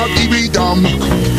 out the rhythm.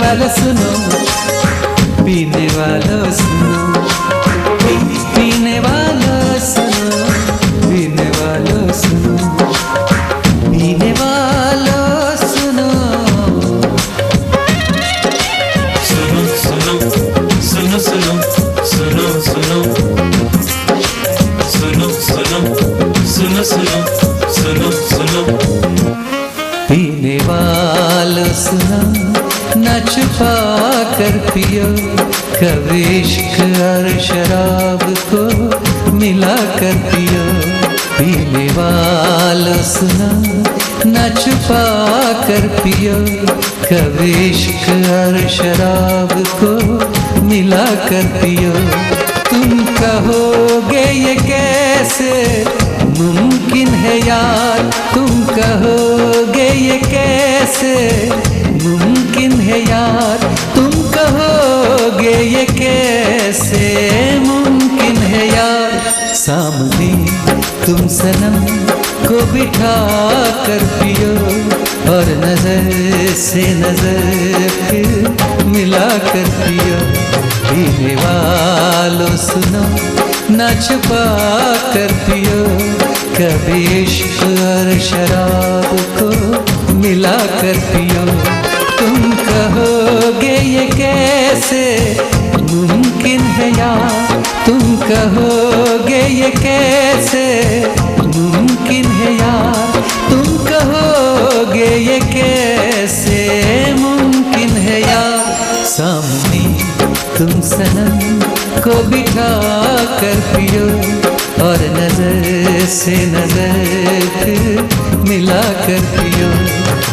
वालों सुनो, पीने वालों सुनो, पीने वालों सुनो, पीने वालों सुनो, पीने वालों सुनो, वालों सुनो, न छुपा कर पियो, कभी इश्क और शराब को मिला कर पियो। पीने वालों सुनो, न छुपा कर पियो, कभी इश्क और शराब को मिला कर पियो। तुम कहोगे ये कैसे मुमकिन है यार, तुम कहोगे ये कैसे मुमकिन है यार, तुम कहोगे ये कैसे मुमकिन है यार। सामने तुम सनम को बिठा कर पियो, और नजर से नजर फिर मिला कर पियो। पीने वालों सुनो, न छुपा कर पियो, कभी इश्क और शराब को मिला कर पियो। तुम कहोगे ये कैसे मुमकिन है यार, तुम कहोगे ये कैसे मुमकिन है यार, तुम कहोगे ये कैसे मुमकिन है यार। सामने तुम सनम को बिठा कर पियो, और नजर से नजर फिर मिला कर पियो।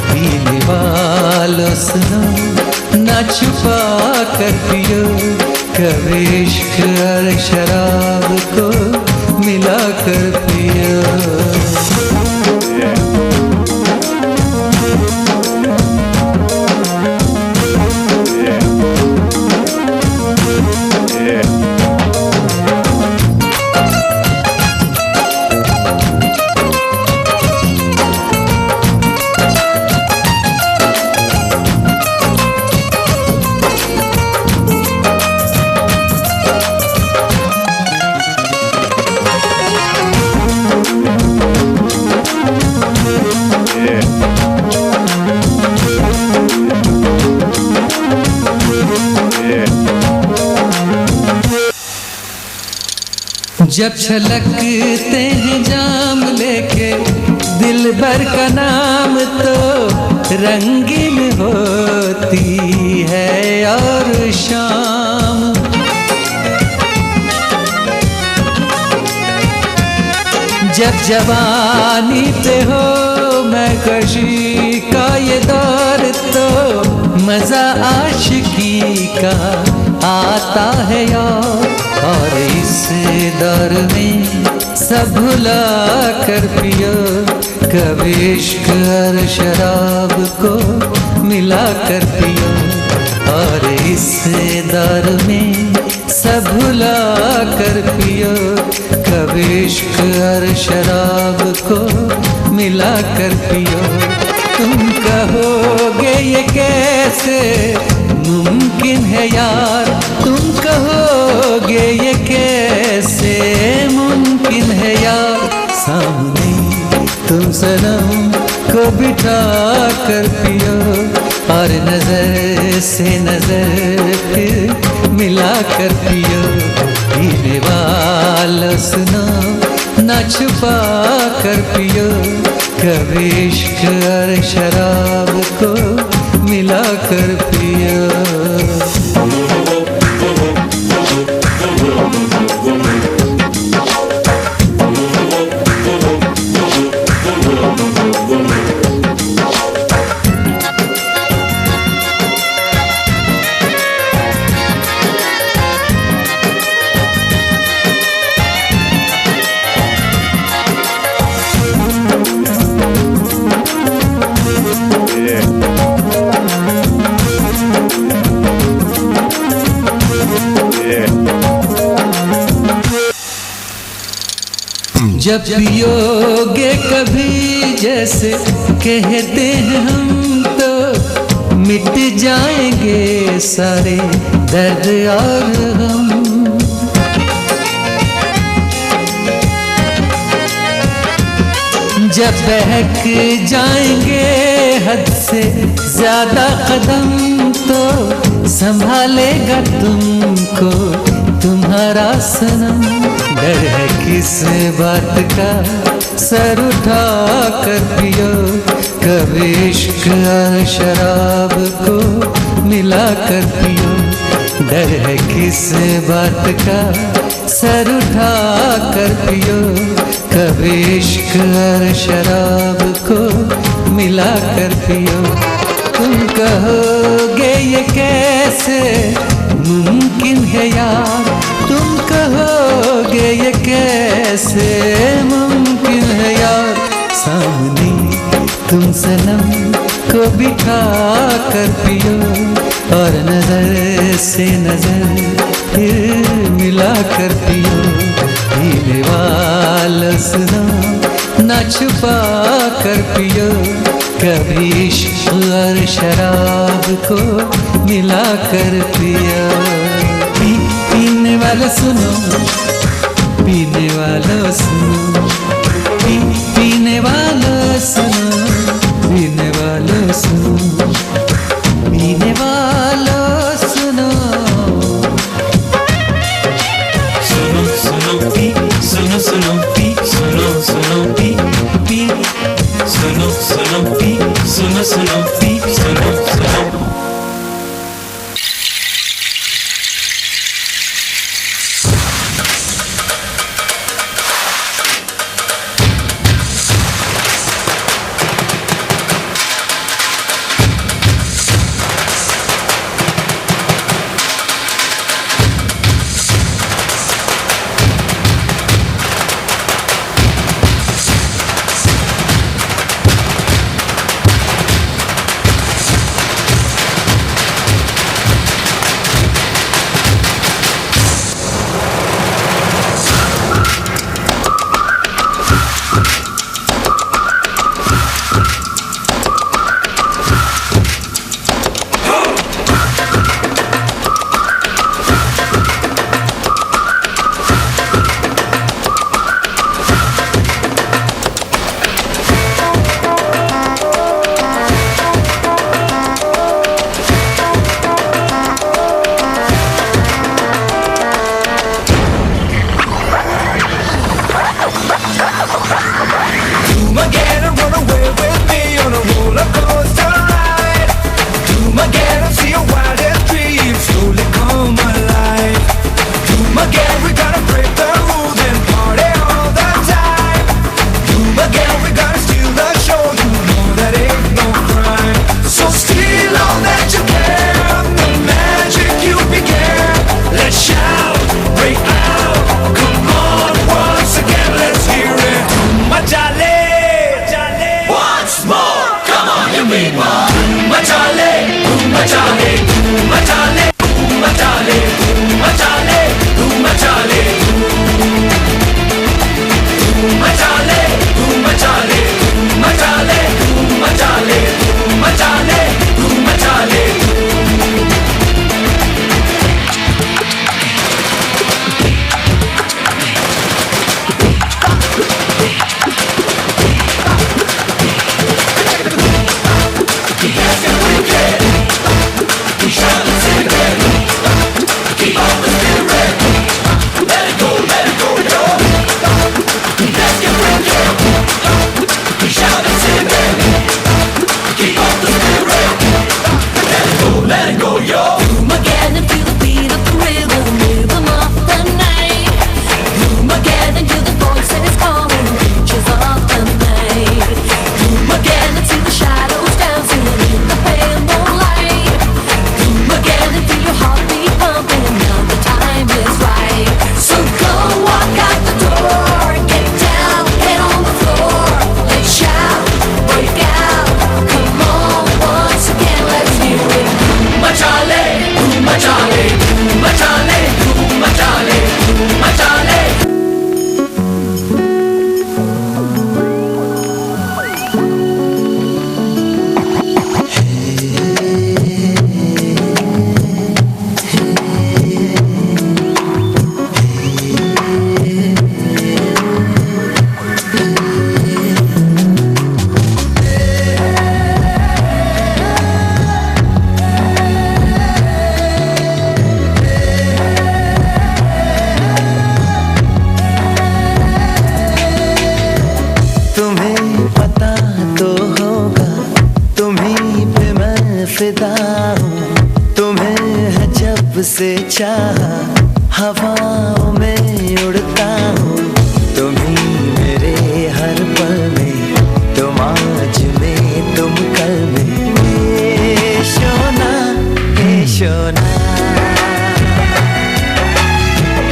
पीने वालों सुनो, न छुपा कर पियो, कभी इश्क और शराब को मिला कर पियो। जब छलकते हैं जाम लेके दिल भर का नाम, तो रंगीन होती है और शाम। जब जवानी पे हो मैं कशी का ये दौर, तो मजा आशिकी का आता है यार। और इस दौर में सब भुला कर पियो, कभी इश्क और शराब को मिला कर पियो। और इस दौर में सब भुला कर पियो, कभी इश्क और शराब को मिला कर पियो। तुम कहोगे ये कैसे मुमकिन है यार, तुम कहोगे ये कैसे मुमकिन है यार। सामने तुम सनम को बिठा कर पियो, और नजर से नजर फिर मिला कर पियो। पीने वालों सुनो, न छुपा कर पियो, कभी इश्क और शराब को मिला कर पियो। जब पियोगे कभी जैसे कहते हैं हम, तो मिट जाएंगे सारे दर्द और गम। जब बहक जाएंगे हद से ज्यादा कदम, तो संभालेगा तुमको तुम्हारा सनम। डर है किस बात का, सर उठा कर पियो, कभी इश्क और शराब को मिला कर पियो। डर है किस बात का सर उठा कर पियो। कभी इश्क और शराब को मिला कर पियो। तुम कहोगे ये कैसे मुमकिन है यार, तुम कहोगे ये कैसे मुमकिन है यार। सामने तुम सनम को बिठा कर पियो और नजर से नजर फिर मिला कर पियो। पीने वालों सुनो ना छुपा कर पियो। कभी इश्क और शराब को मिला कर पियो। पीने वालों सुनो, पीने वालों सुनो, पीने वालों सुनो, पीने वालों सुनो, पीने वालों सुनो। सुनो सुनो पी, सुनो सुनो पी, सुनो सुनो पी, पी सुनो सुनो पी, सुनो सुनो पी, सुनो सुनो। Charlie. फिदा हूँ, तुम्हें है जब से चाहा, हवाओं में उड़ता हूँ। तुम ही मेरे हर पल में, तुम आज में तुम कल में। हे सोना, हे सोना,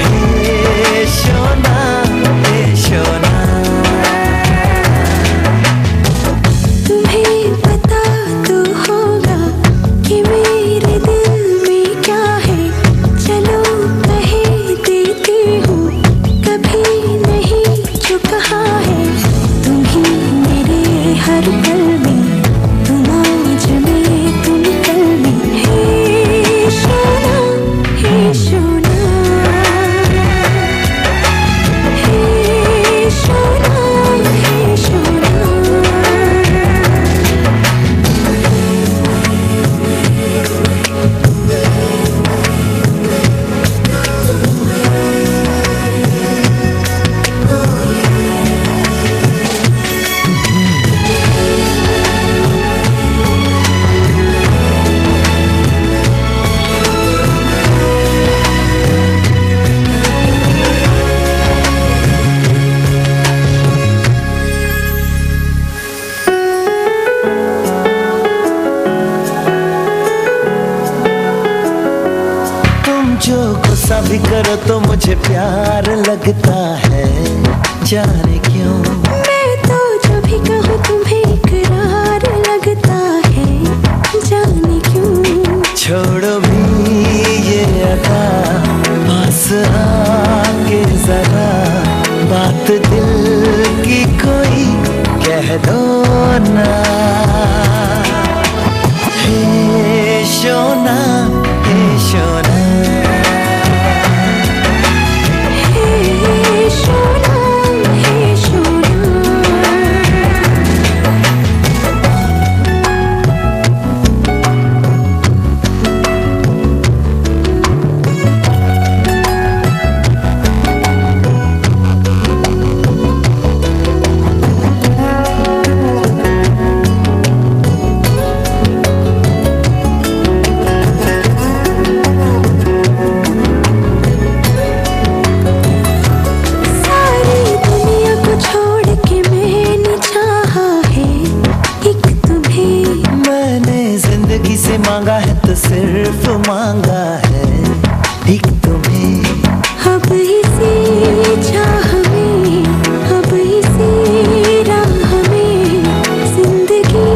हे सोना, हे सोना। तुम्हें पता तो होगा कि मेरे दिल में क्या है, चलो कह देती हूँ, कभी नहीं जो कहा है। तुम ही मेरे हर पल में, तुम आज में तुम कल में। हे सोना, हे सोना, हे सोना, हे सोना। जो गुस्सा भी करो तो मुझे प्यार लगता है, जाने क्यों। मैं तो जो भी कहूँ तुम्हें इकरार लगता है, जाने क्यों। छोड़ो भी ये अदा, पास आके जरा बात दिल की कोई कह दो ना। हे सोना, हे सोना, हे सोना, हे सोना। सारी दुनिया को छोड़ के मैंने चाहा है एक तुम्हें। मैंने जिंदगी से मांगा है तो सिर्फ मांगा है एक तुम्हें। अब इसी चाह में, अब इसी राह में, जिंदगी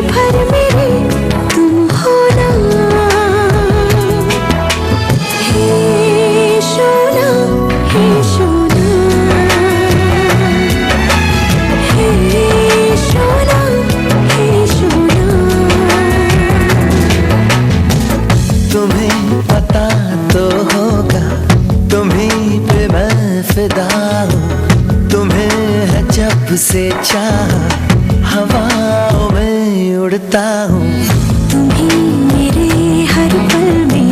भर मेरी तुम होना। हे सोना, हे सोना, हे सोना, हे सोना। तुम्हें पता तो होगा, तुम्हीं पे मैं फिदा हूँ, तुम्हें है जब से चाहा, हवाओं में उड़ता हूँ। तुम ही मेरे हर पल में,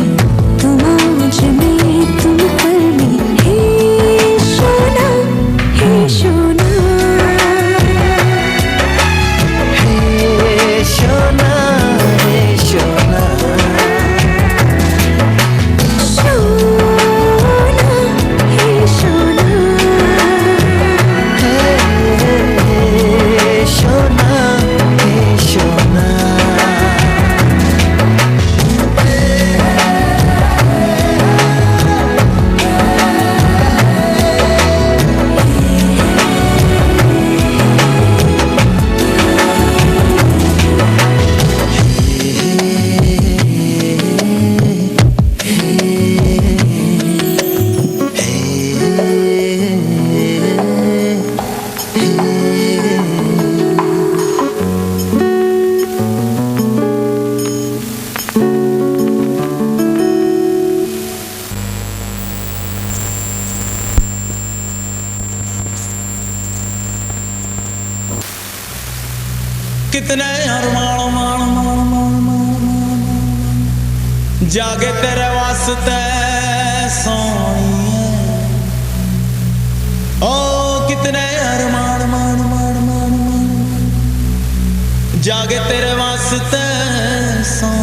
तुम आज में तुम कल में। हे सोना, हे सोना, हे सोना, हे सोना, सोना, हे सोना। हे सोना, हे सोना। कितने अरमान मान मान मान मान जागे तेरे वास्ते सोनिए। ओ कितने अरमान मान मान मान मान जागे तेरे वास्ते सोनिए।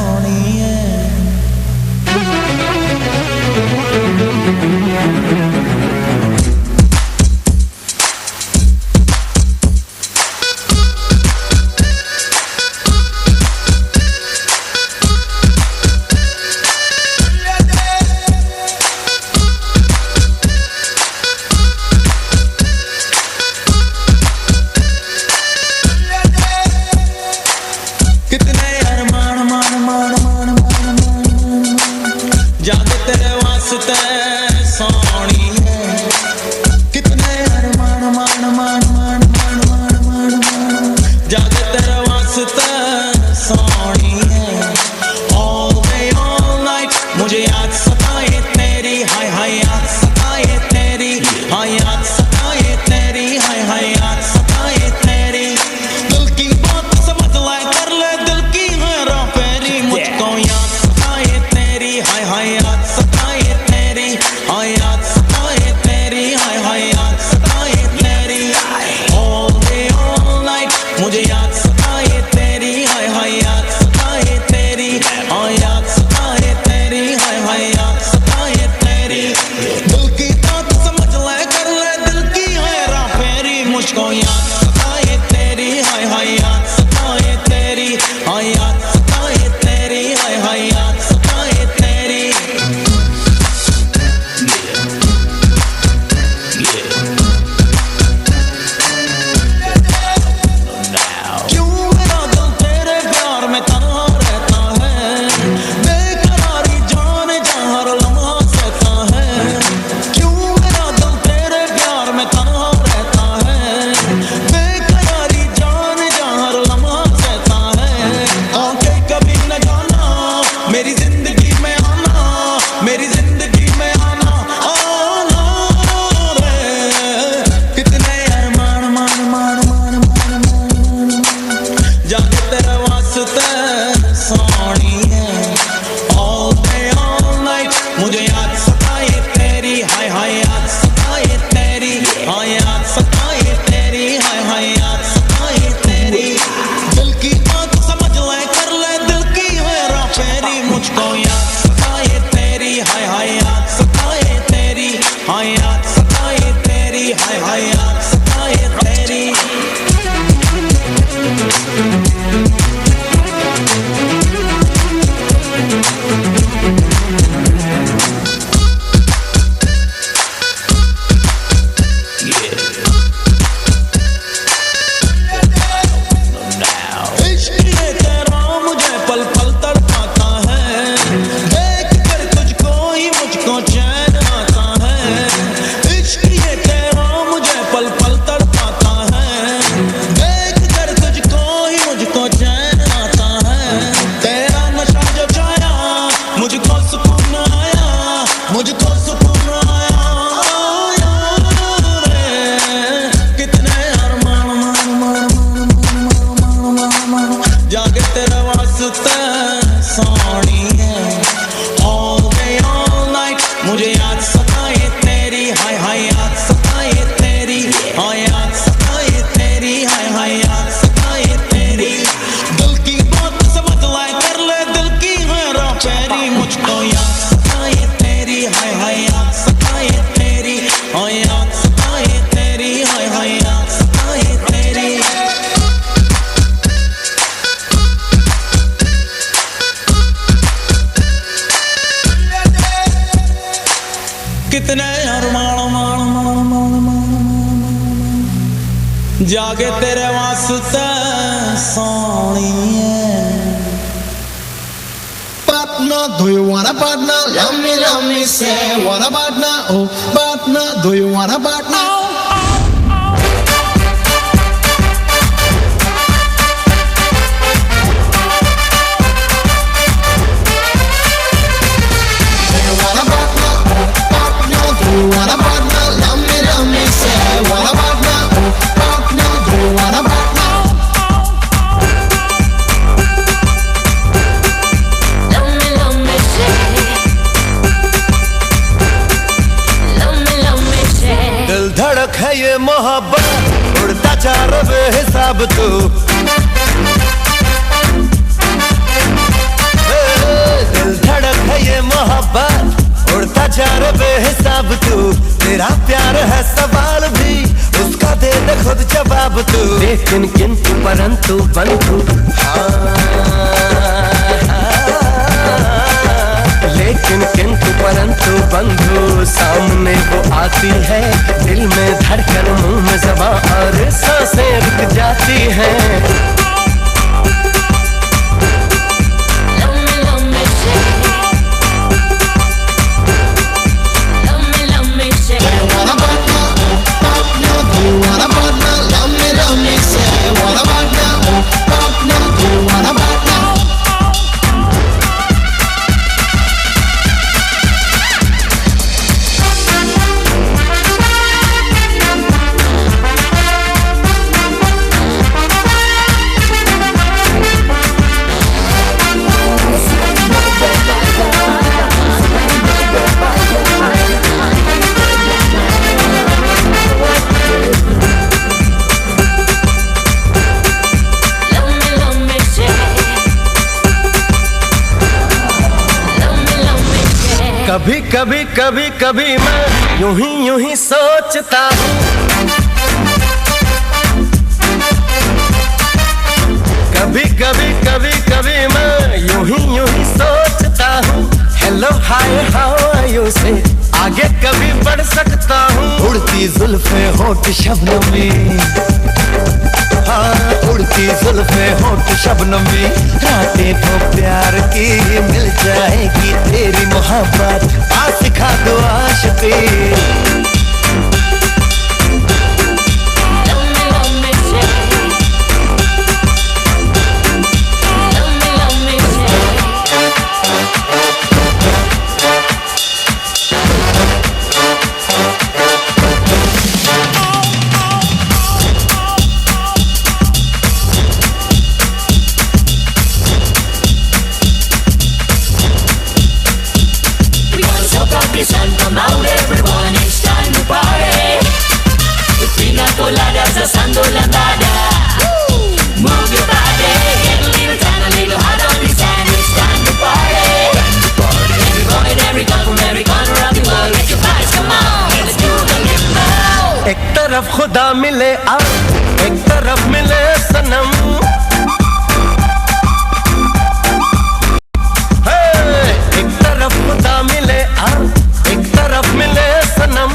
कितने अरमान जागे तेरे वास्ते सोनिए। Partner, do you want a partner? Love me, say, want a partner? Oh, partner, do you want a partner? Do you want a partner? Partner, do you want a partner? Love me, say, want a partner? Oh, partner, do you want a partner? दिल धड़क है ये मोहब्बत उड़ता जा रहा बेहिसाब तू। दिल धड़क है ये मोहब्बत उड़ता जा रहा बेहिसाब तू। तेरा प्यार है सवाल भी उसका दे दे खुद जवाब तू। लेकिन किंतु परंतु बंधु लेकिन किंतु परंतु बंधु सामने वो आती है। दिल में धड़कन मुंह में ज़बां और सांसें रुक जाती हैं। कभी कभी कभी कभी मैं यूं ही सोचता हूँ। कभी कभी कभी कभी मैं यूं ही सोचता हूँ। Hello hi how are you से आगे कभी बढ़ सकता हूँ। उड़ती जुल्फे होठ शबनमी, हाँ उड़ती जुल्फे होठ शबनमी। रातें तो प्यार की मिल जाएगी तेरी मोहब्बत आ सिखा दो आशिकी। Come out everyone, it's time to party. With pina coladas, asando la nada. Move your body, get a little tan, a little hot on the sand. It's time to party. Every boy and every girl from every corner of the world, get your bodies, come on, let's do the limbo. एक तरफ खुदा मिले आ, एक तरफ मिले सनम। एक तरफ खुदा मिले आ, एक तरफ मिले सनम।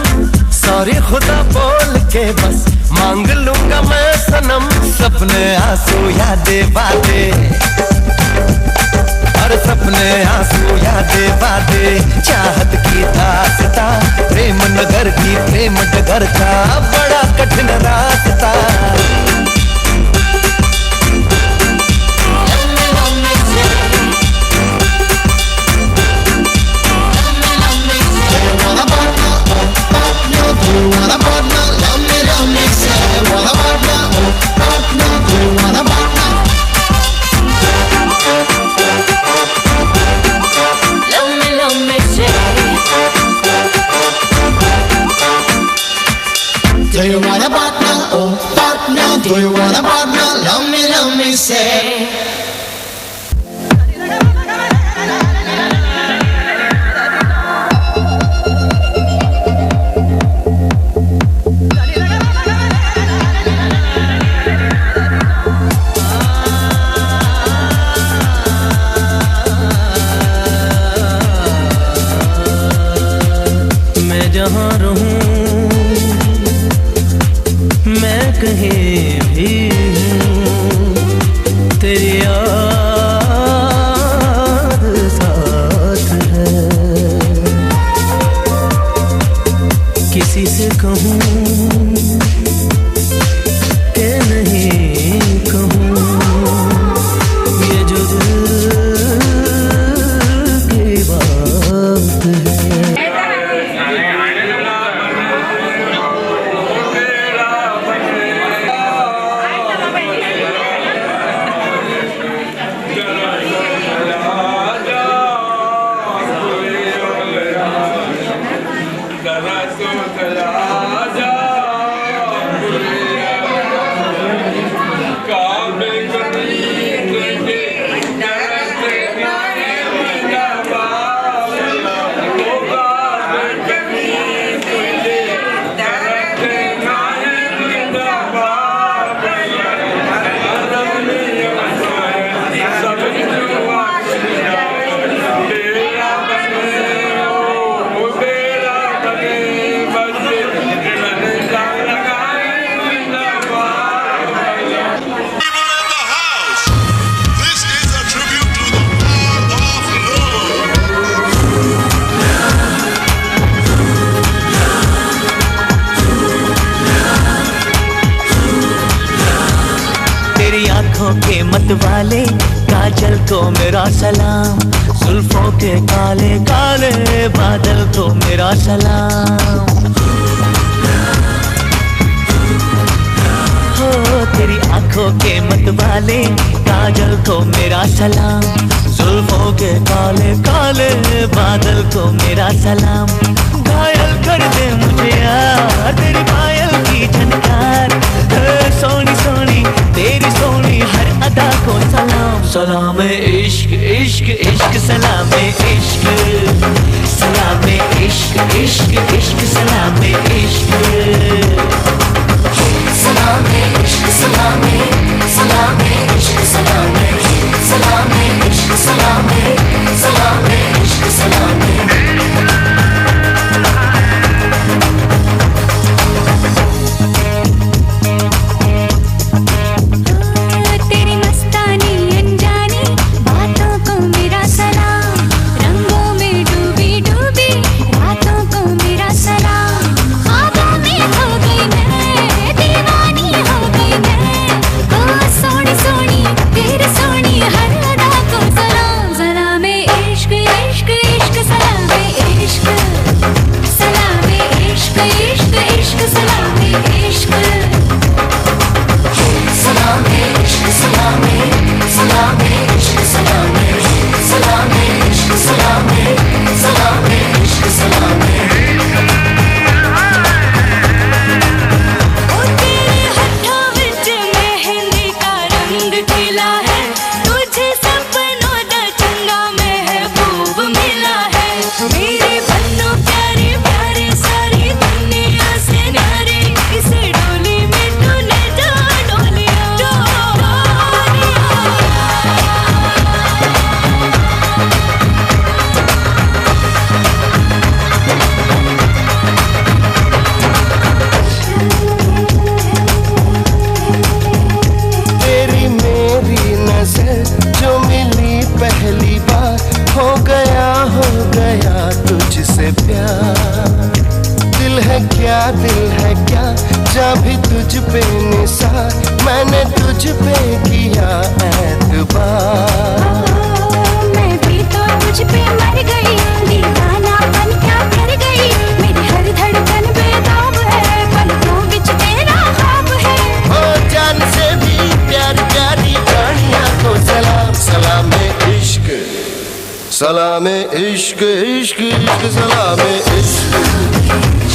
सॉरी खुदा बोल के बस मांग लूंगा मैं सनम। सपने आंसू यादें बातें और सपने आंसू यादें बातें। चाहत की दास्तां प्रेम नगर की प्रेम डगर का बड़ा कठिन रास्ता। Do you want a partner? Oh, partner, do जहाँ रहूं मैं कहीं भी हूँ तेरी याद साथ है। किसी से कहूँ कि नहीं कहूँ ये जो दिल की बात है। के मत वाले काजल को मेरा सलाम, जुल्फों के काले काले बादल को मेरा सलाम। हो तेरी आंखों के मत वाले काजल को मेरा सलाम, जुल्फों के काले काले बादल को मेरा सलाम। घायल कर दे मुझे यार तेरी पायल की झनकार, सोनी सोनी तेरी सोनी हर अदा को सलाम। सलाम इश्क इश्क इश्क सलाम इश्क, सलाम इश्क इश्क इश्क सलाम इश्क, सलाम इश्क सलाम सलाम इश्क सलाम सलाम इश्क सलाम सलाम इश्क सलाम। सलाम इश्क इश्क इश्क सलाम इश्क,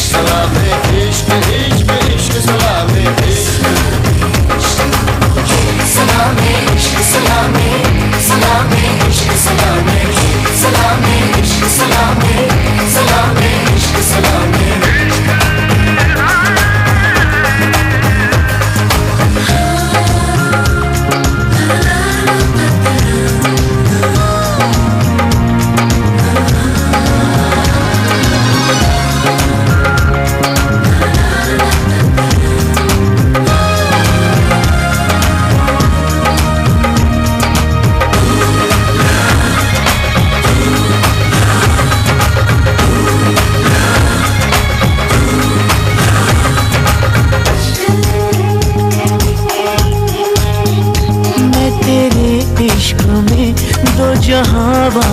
सलाम इश्क इश्क इश्क सलाम इश्क, सलाम इश्क सलाम सलाम इश्क सलाम सलाम इश्क सलाम सलाम इश्क सलाम।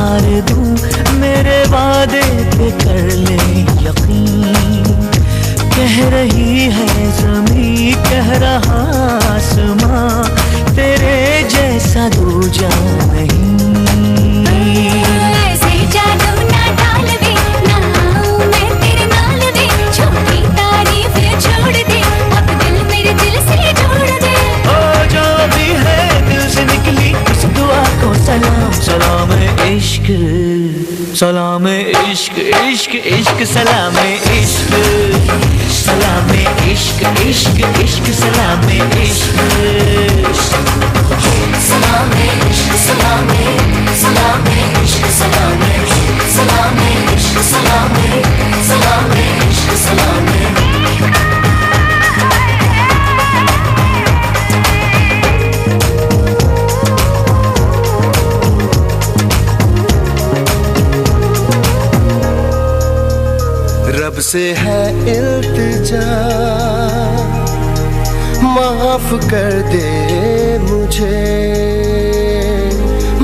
हार दूं, मेरे वादे पे कर ले यकीन। कह रही है ज़मीं, कह रहा आसमां, तेरे जैसा दूजा नहीं। ऐसे जादू ना डाल दे, ना आऊं मैं तेरे नाल दे, छोटी तारीफ छोड़ दे, अब दिल मेरे दिल से जोड़ दे। ओ जो भी है दिल से निकली इस दुआ को सलाम। सलाम इश्क, सलाम इश्क, इश्क इश्क सलाम इश्क, सलाम इश्क, इश्क इश्क सलाम इश्क। Salame, ishq, salame, salame, ishq, salame, salame, ishq, salame, salame, ishq, salame. रब से है इल्तिजा, माफ कर दे मुझे,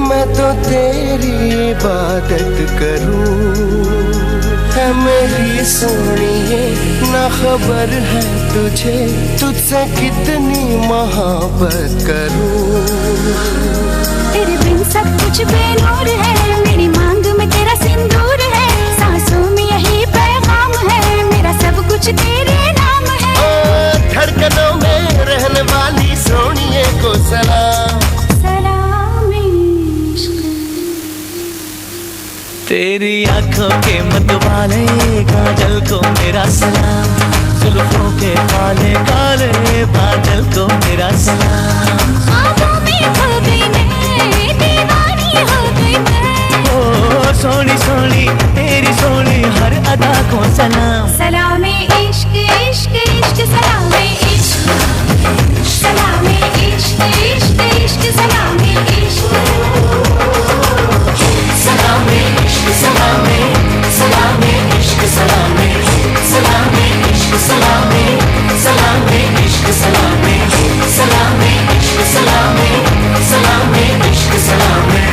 मैं तो तेरी इबादत करूं। है मेरी सोनिए ना खबर है तुझे, तुझसे कितनी मोहब्बत करूं। तेरे बिन सब कुछ बेनूर है, मेरी मांग में तेरा सिंदूर है, सांसों में यही पैगाम है, मेरा सब कुछ तेरे नाम है। ओ धड़कनों में रहने वाली सोनिए को सलाम। सलाम इश्क। तेरी आंखों के मतवाले काजल को मेरा सलाम, जुल्फों के काले काले बादल को मेरा सलाम। ख्वाबों में खो गई मैं, दीवानी हो गई मैं। ओ सोनी सोनी तेरी सोनी हर अदा को सलाम। सलाम इश्क, इश्क इश्क सलाम इश्क, सलाम इश्क, इश्क इश्क सलाम इश्क। Salame, ishq, salame, salame, ishq, salame, salame, ishq, salame, salame, ishq, salame, salame, ishq, salame, salame, ishq, salame.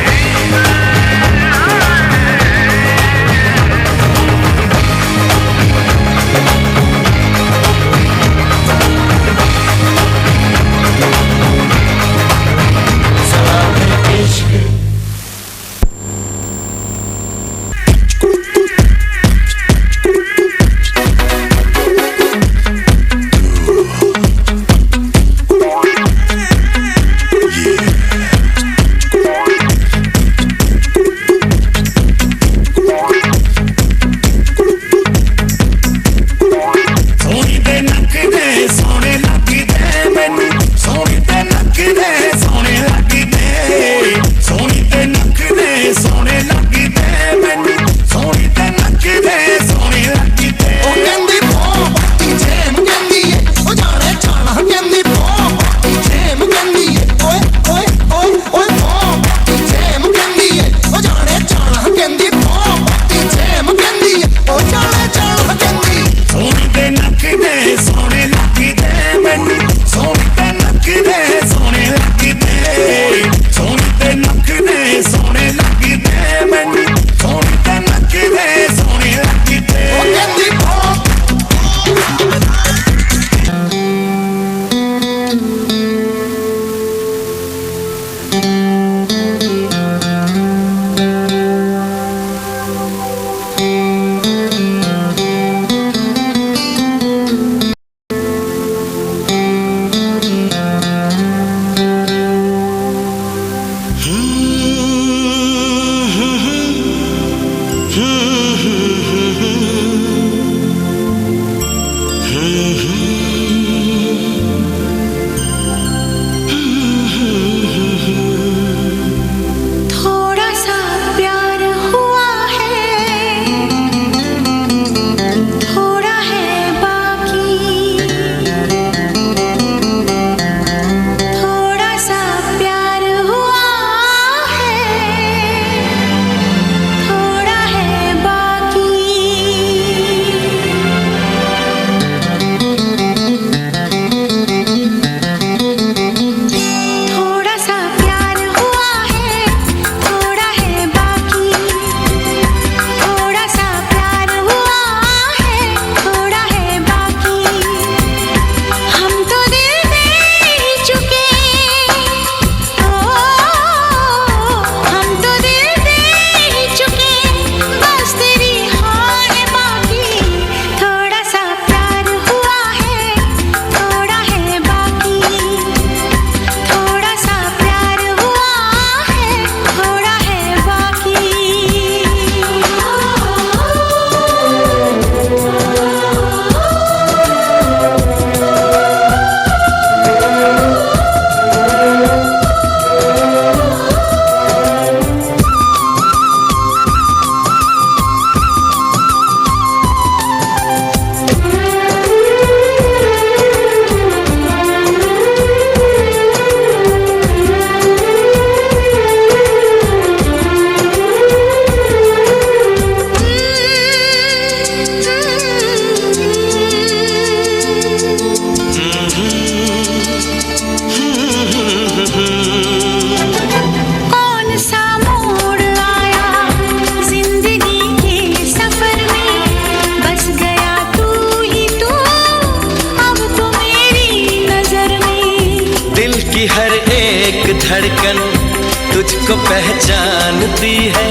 मुझको पहचानती है,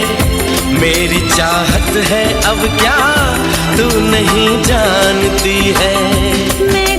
मेरी चाहत है अब क्या तू नहीं जानती है। मैं